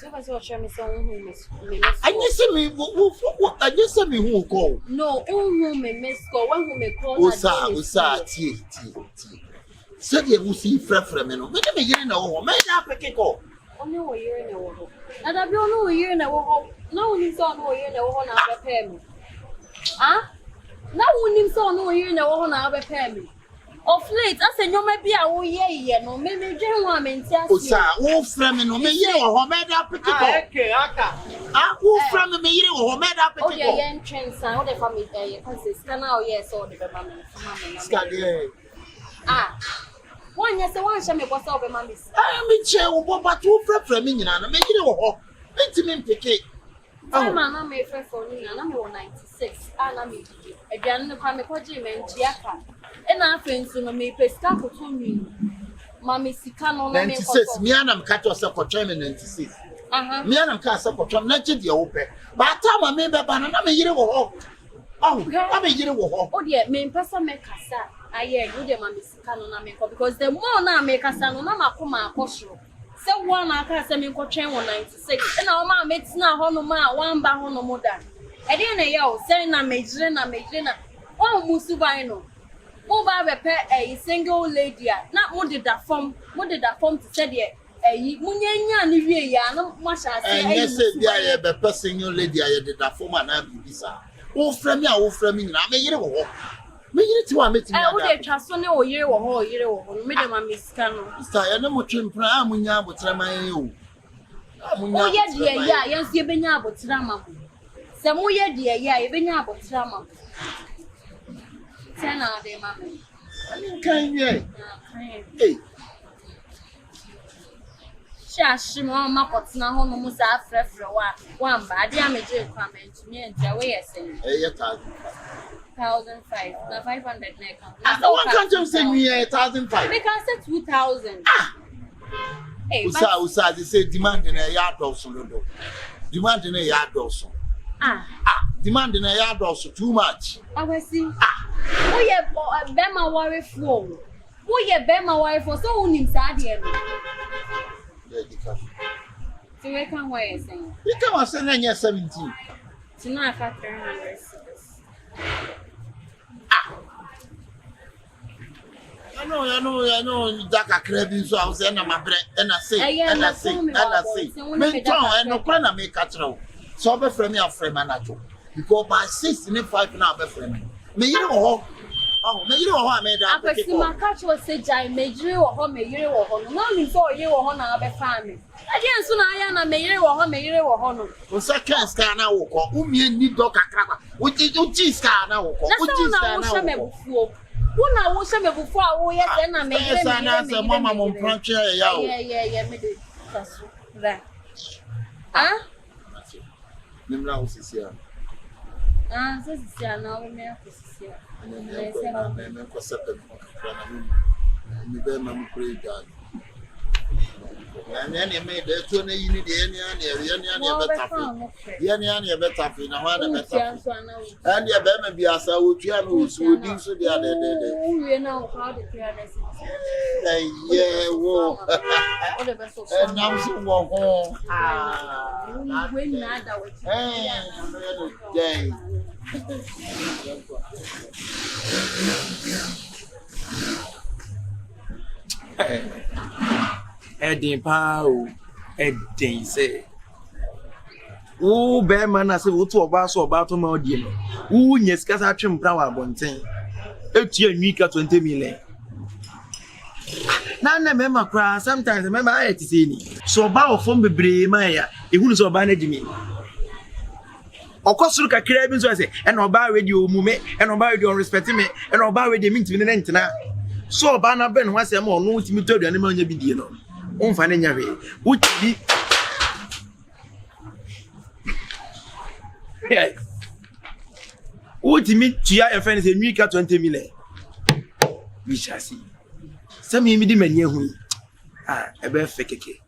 So I saw me some I just say me I just say me who call. No, who me miss call one who may call Usa tea. Said you will see from me. Make me get in a home. Made up a kick off. Only a year in a hole. And I don't know a year in a hole. No one saw no year in a hole now repair me. Ah? No one saw no year in a hole now repair me. Of late, I said, no, maybe I will ye, no, maybe General Mentia. Usa, who from me, no, me, you made up a kick off. Ah, who from me, you made up a kick off. Oh, yeah, entrance, I would have family there, because it's now, yes, or the mamma. Ah. One yes, one shall make what's over mammy. I am in chair, but two from me, and I make it all. Let me pick it. Oh, Mamma made for me, and I'm 96, and I'm a general Pamikoji and Chiaka. And I think so, may pay staff to me. Mammy Sicano 96, me and I'm cut yourself for German 96. Me and I'm cast up for Tom, not the open. But time I made a banana, I'm a year or oh, I'm a year or oh, dear, main person make us. I hear you, the mammy Sicano because the more now make us an Mama Kuma Kosho. So one I can send me coaching 196, and our mamma makes now Honoma, one bar on no more than. I didn't yell, saying I made dinner. Oh, Musubino. Oh, by repair a single lady, not more did that form to say a Munya, Nivea, no much as I said, yeah, the person your lady, I did that form and I'm bizarre. Oh, from me, I'm a year or me to a meeting. I would trust on a year or year or Madame Miscano. I know what you plan when you would try my own. Oh, yes, yes, you've been able to drama. Some more, dear, you've been able to drama. 10 hours, mammy. Can you? Hey. Shash, Mamma, what's now home was after one bad damage comment to me and the way I say. 1,005, now 500 neck. No one can't say me 1,005. Make us say 2,000. Hey, Usa, they say demanding a yard also. Demanding a yard also. Demanding a yard also too much. I will see. Oh, yeah, Bema worry for. Oh, yeah, Bema worry for so only Sadia. So we can wait. You come and send you 17. Tonight, 500. I know, Dr. Krabi, so I was in my bread, and I say, Menton, and no plan to make a throw. So be friendly of friend manager. Because by 65 now, be friendly. Me, you know, me, you know how I made that. I see my catch was say, I made you or home, you or home, not before you or honor of a family. Again, soon I am a mayor or home, you or honor. Well, second scan now, who need Dr. Krabba, which is your scar now, which is now. One I was some before, oh, yes, and I made a mamma on Prancher. Yeah, that. Ah? Nimla is here. Ah, this is now in there. And then you made the 20 unit, any better, and your baby be as I would do so the other day. You know how to clear this. Yeah, whoa. And now so home. When not day. Edding Pao, Edding say. Oh, bear man, I say, what to about my dear. Oh, yes, because I trim flower bontain. 20 million. None remember cry, sometimes remember I had to see me. So bow from the Bray Maya, it wouldn't so bandage me. Of course, look at Caribbean, so I say, and I'll buy radio movement, and I'll buy you on respecting me, and I'll buy radio means to an now. So, Banner Ben was a more no to the animal you be dear. On finding your way, would be. Yes. Would you meet Chia friends in Mika 20 million? We shall see. Some immediate near who a bear fake.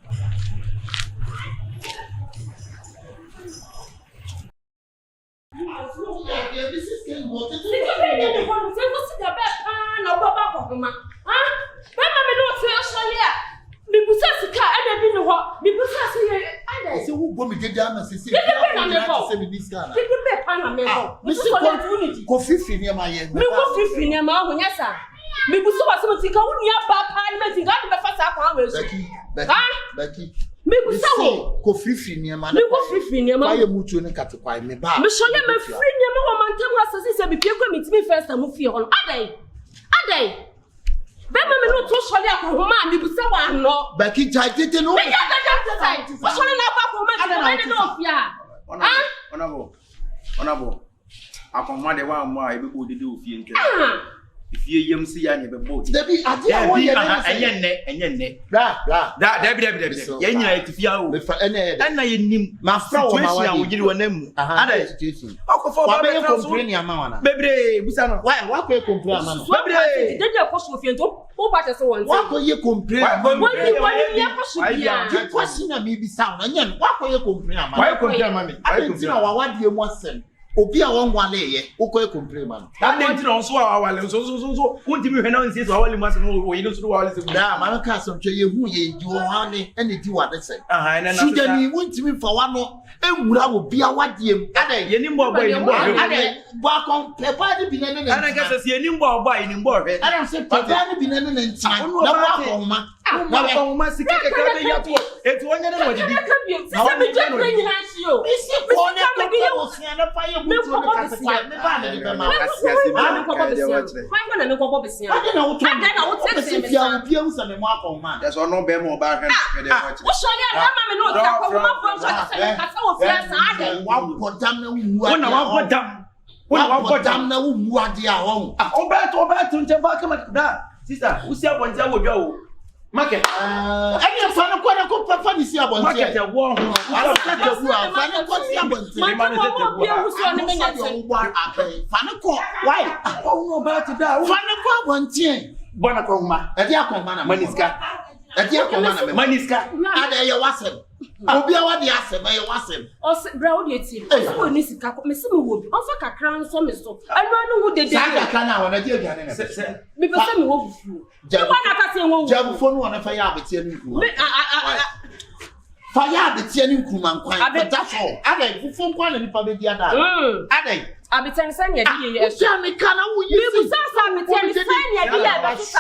bo me dede ama sisi me pa na me go me si ko fifi ni ma ye me ko fifi ni ma ho nyasa me bu so waso tika wo nia ba pa ni me tika be fa sa kwa we so Baki me bu sawo ko fifi ni ma me ko fifi ni ma ye mutu ni katekwai me ba me so ye me free ni ma wo mantam asase se bi pie kwa me timi first am fie ho no adai be ma me no to so le akohoma me bu sawo ano Baki jai tete no me ya da so le na ba ko ma ti no fia Honorable akohoma de wa mo a ebe ko dede ofie nte ifie yem si ya ne be boat Debi ade a wo ye enye bra Debi ye nyina etifia o me fa ene na ye nim ma fra wo ma wa wo giri wo namu ada situation akofo ba be complain ya ma wana bebre busa no wa ko complain ama no bebre dede ko so fie nto o ba te so won wa ko ye complain woni ye ko so bia ki kwasi na me bi sound anya no wa ko ye complain ama why complain ama me why complain na wa wadie mo asem obi a won wale ye wo ko ye complain man that dey ti no so awale so wonti mi hwe na nsi so awale mo asem wo yi no so awale se da ma ka so twe ye hu ye di wo ha ne ene di wa de se na sudani wonti mi fa wa no ewura wo bia wadie ada ye ni mbo boy ni mbo ada ba kon pepa ni bi ne ne ana ka se ye ni mbo boy ni mbo hwe ana se pepa ni bi ne ne ntia na ba ko ma na ko ma sika ke ka be ya to etu wonya na wadi na wa me je nyina shi o isi ko ne ko ko sia na pa ye butu ne ka se me ba ne be ma ka sia se ma ko ko besia fa na me ko ko besia ada na wo to se fia wo bia usa me mo akọ ma that's no be mo ba hwe de watch wo so ya na ma me no ta ko ma fo so se ka sa wo fia sa ada wa bodam na wu wona wa bodam na wu ade a won obeto nche ba ka ma da sister usi abonje wo dwa o market any fa na ko papa ni si abonje market ya wo ho ala ka te wu a fa na ko si abonje ma no bia wo so ne me nya se fa na ko why no ba ti da fa na ko abonje bona ko ma e dia ko ma na maniska e dia ko ma na maniska ada ye wasem obi a wadi asem ye wasem o se bra wo de ti o ni sika ko me se me wo bi o fa kakra nso me so anu anu wo de sa kakra na wona je aduane na me pe se me wo fufu wa na ka se wo jabu fonu wona fa ya abetie ni nku fa ya abetie ni nku man kwan that's all ada fufu nkwa na nipa be dia da ada abetie ni sanya di ye so me kana wo yi me bu sa abetie ni sanya di ya ba sa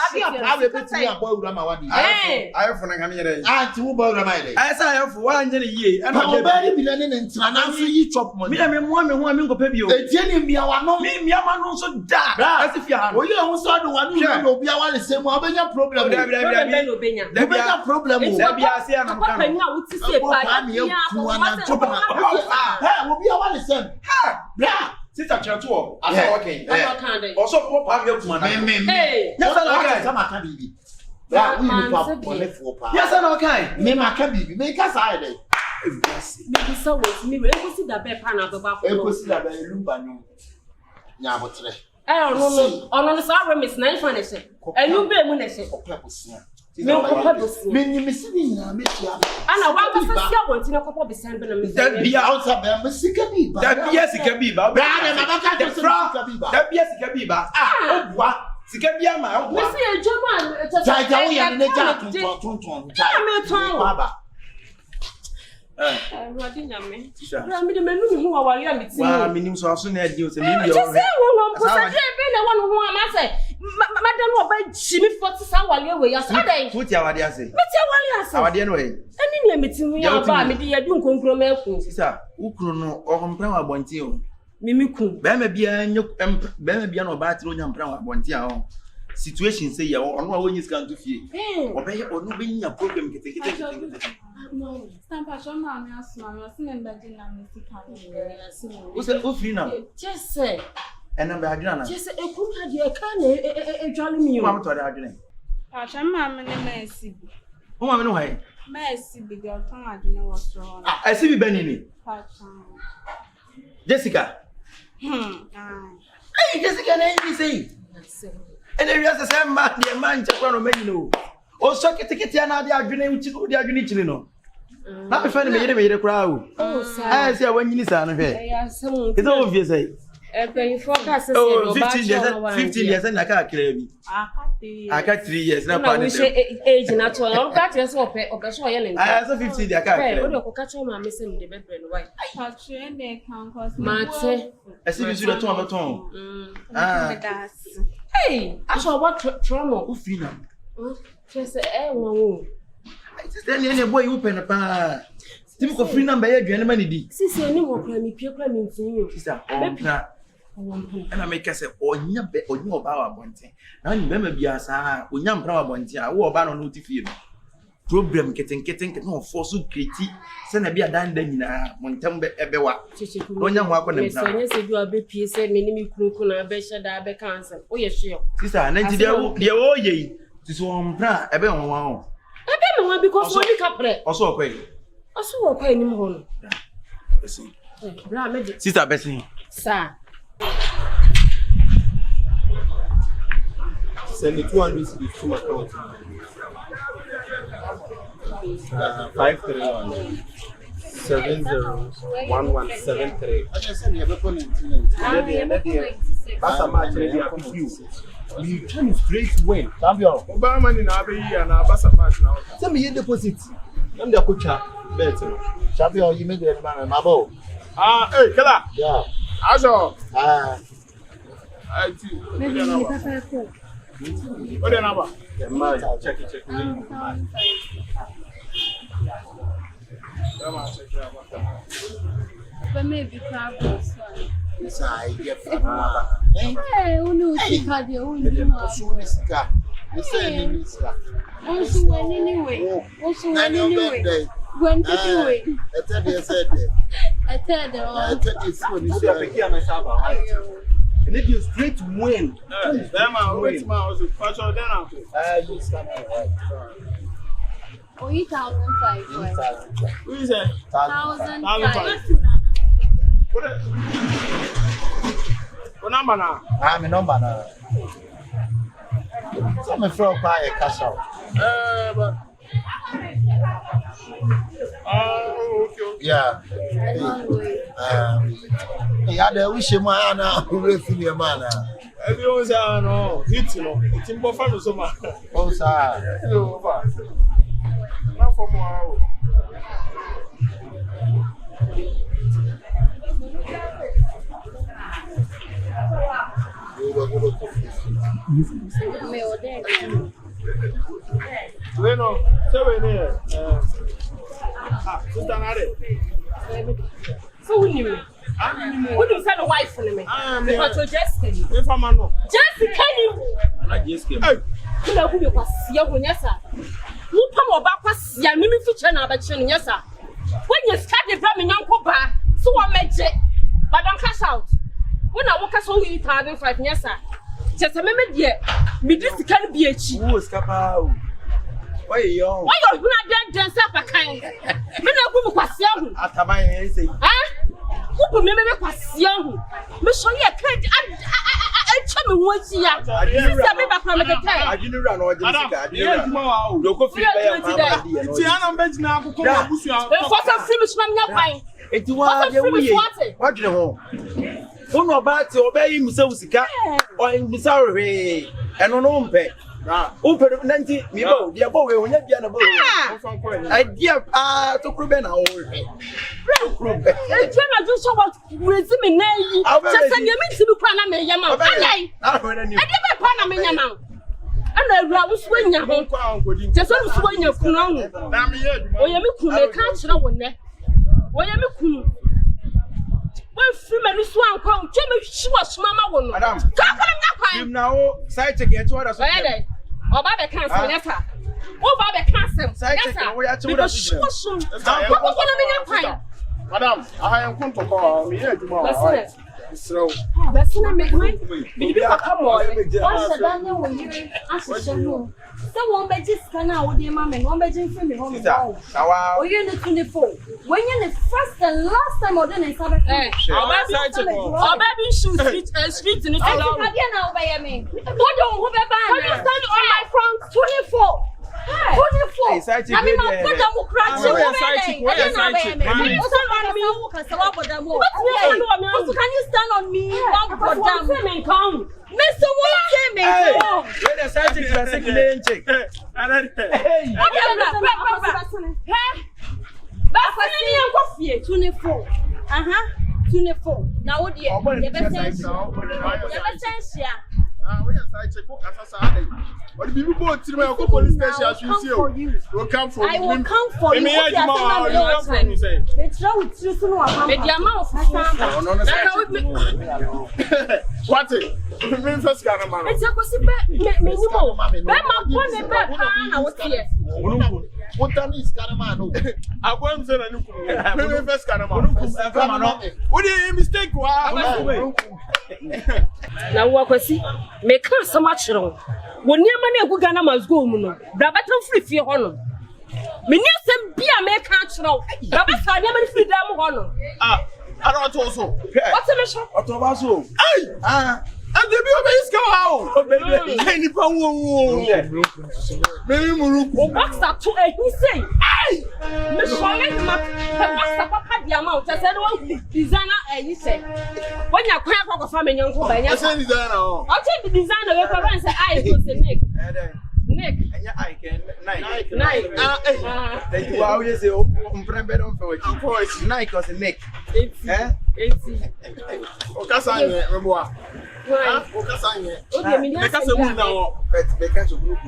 abetie be ya bo wura ma wadi ayefo na ngame yere anti wo bo wura ma yere ay sa ayefo wa anje ne yie ana o bari bi na ne ntina na so yi chop money mi na me ho me ngopa bi o etie ni mia wa no mi mia ma no so da asifia ha o ye ho so do wa no obi a wa le se mu obenya problem da obenya problem o da bia se ana ka pa nya wuti se pa ya ku ana chop obi a wa le se bra sister chato asa okay also for pa me kuma na me yes na okay sama ka bibi bra we ni pa pole for pa yes na okay me ma ka bibi me ka sa ide me bi so wo mi we ko si da be pa na be ba ko ko si da be lumba nyu nya botre ono no sa re miss na ifa ne se enu be mu ne se me ni misini na me tia ana wa ka se sia wonti na kopo be san be na me se da bia outside be me sika bi ba da bia sika bi ba bra na ma ka to sika bi ba da bia sika bi ba obua sika bia ma obua me se ejoma ja wo ya ne ja tonton ja me ton ba Rodi nyame. Bra mi de menu mi hu wa wari a meti. Wa minim so aso na adi o se mi bi o. Je se wo po sa je be na wo no hu ama se. Madam no ba chi mi 40 sa wali we ya so dai. Tu ti awade ase. Me ti wali ase. Awade no e. Eni ne meti hu ya ba mi de ya du nkonkro ma ku. Sisa, ukuru no o kompran wa bonti o. Mimi ku. Ba ma bia nyo ba ma bia no ba tiro nya mpran wa bonti a o. Situation say ya ono a wonyi scan to fie. Obeye onu be nya problem kete. No, stampa shoma me asma me asine mbaje na musika O se o free na. Just say. Ena be adwena na. Just say e ku ha de ka na e dwale mi o. Ma to de adwena. Pa shoma me ne mesi bi. O ma me no hai. Mesi bi de otan adwene wo so na. Ah, esi bi bani ni. Pa chan. Jessica. Hey, Jessica na ni say. Ene wi ase se ma de man che kwa no manyi no. O so kitikiti na de adwene uchi de adwene chini no. Na me fa ni me yere kura o. Oh, sa. Se wanyini sa no hwe. Ya se mu. Is it obvious say? Paying for us. Oh, 15 years and I can't claim me. I got 3 years now. Age natural. I'll catch us up or so yelling. I have 15 years. I can't catch on my missing the bed and white. I see you the two of the hey, I saw what trauma of freedom. Just a then any boy open a bar. Typical free number, you and money. Sister, any more crime, pure crime in you. Sister, and I make us say, oh, you bet or you about one thing. Now you remember, be as I, when young power one thing, I will about on notify problem getting no force to critique. Send a beer down then in a Montembe Ebewa. When young walk on them, so yes, you are BP said, many crukuna, besha, da, cancer. Oh, yes, sure. Sister, and then the old ye, this one, a bit on one. I don't know because what you capre also okay. Also okay anymore. Sister Bessie. Sir. Send the 200 to my account. 531 701173. I just send you a phone. That's a match ready for you. You turn straight win. Obama in Abbey and Abasa match now. Send me a deposit. I'm the coach. Better. Champion, you made the man and Mabo. Hey, Kala. Yeah. Ajo. I do. What the number? Check it. But maybe problems. Yes, I get from Hey, who had your own? Also, anyway. When to do it. I tell and if you straight win, $8,500. Who is that? 1,500. What number now? I'm a number now. Some from buy a cash out. But okay. Yeah. I wish you my Anna, who will feel your man. Everyone's no, it's important for so much. Oh, sir. Not for more. Bueno, se viene. Sister Nare. So who knew? Who do you send a wife for me? Because you're Jessica. If I'm a no. Jessica, I just came. You know who you was young, yes, sir. Who come about was young, Mimi Future, but yes, sir. When you start the Bremen Uncle Bar, so I met it. But don't cash out. When I walk us home, you 1,500, yes, sir. Just a minute, dear. Me, this can be a cheap. Who is Kappa? Why you? Why you're not dance up a kind? Me no go pass young. At my say. Who put me pass young? Me show you a credit. I tell me once here. I didn't run all Jessica. You go free by Tiana bench now. For some famous man, not mine. It was what you know. Who know about to obey himself, or in Missouri, and on home pay. Open 90 me go, dear boy, when you're the boy. I dear to Ruben. I do so what resume. Just send your meat to Panama Yama. I never Panama Yama. And I was swinging your home. Just on swing your crown. Or you can't know when there. Why am I? When Freeman Swan come, Jimmy, she was Mamma. Madam, come now, Sidechick, get what I said. Or Baba Cancer, yes, sir. Oh, Baba Cancer, Sidechick, we are to Madam, I am going to call me here tomorrow. So, that's what I make my baby come on. What's the Daniel when you ask you? Someone by just can now with your mom and one bedroom from the home. Oh, you're in the 24. When you're the first and last time or then I saw our baby shoes street in the town. I didn't know by me. What don't stand on my front 24. Hey, Sidechick, I mean, where my they- put them crash. Where your Sidechick? Where your Sidechick? Can you stand on me? One for them. Come. Mr. Wilson, Hey, come. where the Sidechick is a second name chick. Hey, Now what do you? Where your Sidechick? What do people go to the police station as you see? Will come for I will come for you. Me What you are saying, you say. it's wrong with you. So no, the amount of What it? Me first kind of man. it's a gossip. Minimum. Bema pone beba na what here. What that is, Caramano? I want to say me first kind of man. What do you mistake? Na wo akwasi me kan sama kyerɛw wo niam na egu Ghana must go mu no brabatam free fie hɔ no me ni asɛm bia me kan kyerɛw brabasa niam ni free dam hɔ no I don't also. what me show Otobaso. Hey! And the people is come out. Any pound. Maybe Muruku. box up to a he say hey me show let ma box up papa the amount I said one designer and he say when you kwan for family nyanko ba nya I say designer. I take the designer we come and say I go say Nick And your eye can Nike. Thank You always say, oh, better for it. Nike or the neck. Eh? Okasanye, Reboa. Okasanye. okay me Make us a woman now. But they can't look.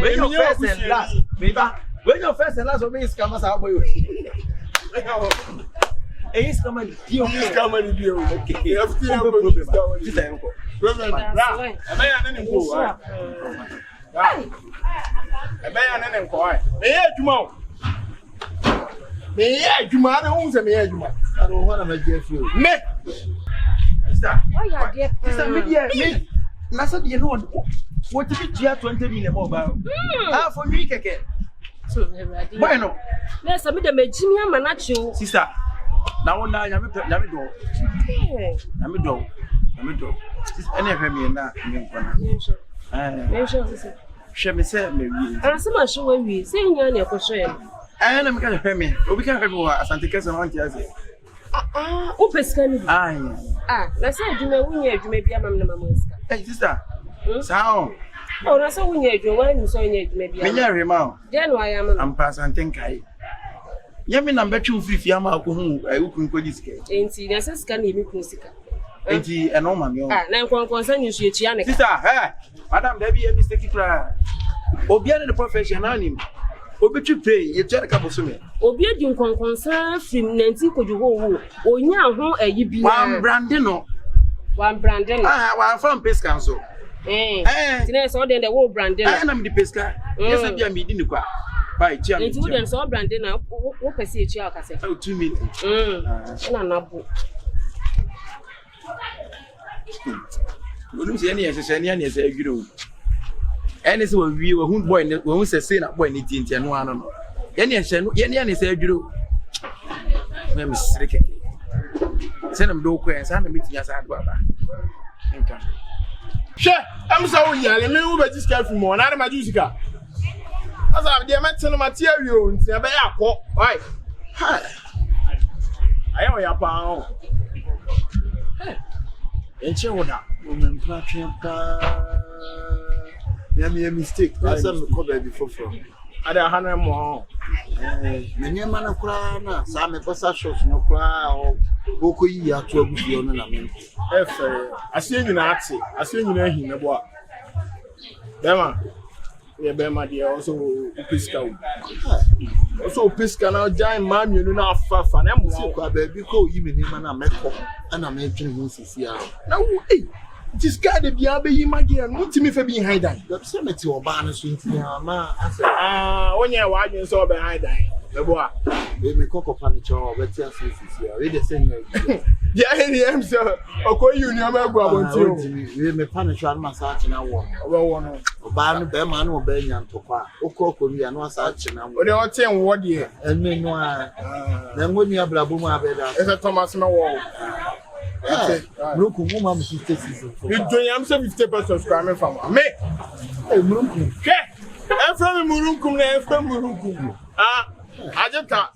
When your first and last, baby. When your first and last will be scammers out for you. He's coming. He's coming to you. Okay. You have to have a problem. I don't want to make you feel. why you are there Nasa, you know what? You 20 million mobile. Ah, for me, Keke. Bueno, yes I me the Jimmy Manacho sister. Now, Yami do. Any of me na she me say me and some show when we say you na ko show and I'm going to me. We can have Asante Kesa want to say. o pesca ni na say adwuma wunya adwuma bia mam na mamoska Hey, sister. Sao. o na say wunya adwuma wa ni so wunya adwuma bia Me nya rema. den wa ya mam Am pass Asante Kai. Yami na betchu free ama ko hu ukun ko disike. enti na say sika na emi kun sika Enti eno ma me o. na nkon san you sue tia ne Sister, madam, there be a mistake cry. Obiane the professional nim. Obitu pray, ye try ka boso me. obi edi nkon san film 19 koju wo onya ho ayi bia One branding no. one branding One from Pesca so. tina so den the wo branding Na me di Pesca. Yes, I be di ni kwa. By chia. enti wo den so branding na wo pese echi akase 2 minutes. na nabo Onu se ni yesese ni ani se agwiro. Ene se wa wie wa hu boy ne wa hu se say na boy ne tinti no ano no. Ye ni ehye no ye ni ani se agwiro. Me misiri keke. Se na mdo ko en sa na metinya sa ado aba. Nka. She, I'm so young, me who be this guy from one, I'm a Jusica. As I'm the material, and say, I call, right? I am your pound. And Chewoda, woman, there be a mistake. That's a cover before from. I don't have more. Many man of Krana, some possessions, no cry or Boku ya to be on an amendment. I see you Nazi, I see you know him about. Bema, yeah, Bema, dear, also Pisca. Also, Pisca now, giant man, you know, not far from them. Baby, call you him and I make up and I'm making him see out. Now, this guy, the Biabe, my dear, not to me for being high down. The cemetery or Barnes with Yama. I said, when you're watching so behind that. The boy, they may cock up on the chow, but yes, read the same. yeah, him, sir. Or you never go on to we may punish one massage in our one. one. Obama, Beman, or Benyan Topa, or Cocoria, no such an hour. They all tell what year. And meanwhile, then when you have Blabuma, It's a Thomas Mawall. look, woman, 50 season. You do, I'm 50% coming from me. Murunkum. Hwɛ. Ɛmfrɛ me murunkum na ɛmfrɛ murunkum. Ah, agye ta.